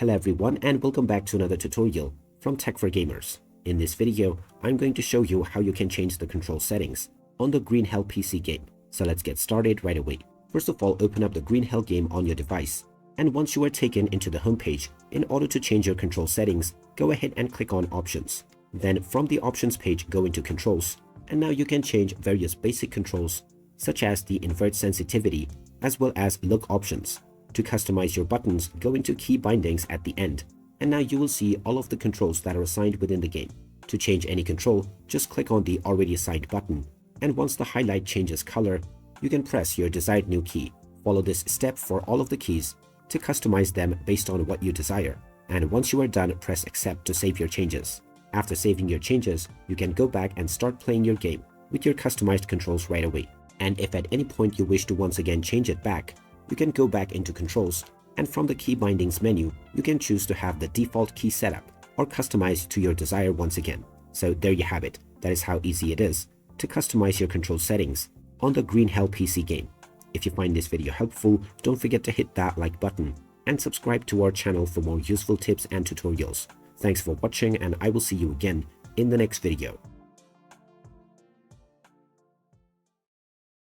Hello everyone and welcome back to another tutorial from Tech for Gamers. In this video, I'm going to show you how you can change the control settings on the Green Hell PC game. So let's get started right away. First of all, open up the Green Hell game on your device. And once you are taken into the home page, in order to change your control settings, go ahead and click on Options. Then from the Options page, go into Controls. And now you can change various basic controls such as the invert sensitivity as well as look options. To customize your buttons, go into key bindings at the end, and now you will see all of the controls that are assigned within the game. To change any control, just click on the already assigned button, and once the highlight changes color, you can press your desired new key. Follow this step for all of the keys to customize them based on what you desire, and once you are done, press accept to save your changes. After saving your changes, you can go back and start playing your game with your customized controls right away. And if at any point you wish to once again change it back, you can go back into Controls, and from the Key Bindings menu, you can choose to have the default key setup or customize to your desire once again. So there you have it. That is how easy it is to customize your control settings on the Green Hell PC game. If you find this video helpful, don't forget to hit that like button and subscribe to our channel for more useful tips and tutorials. Thanks for watching, and I will see you again in the next video.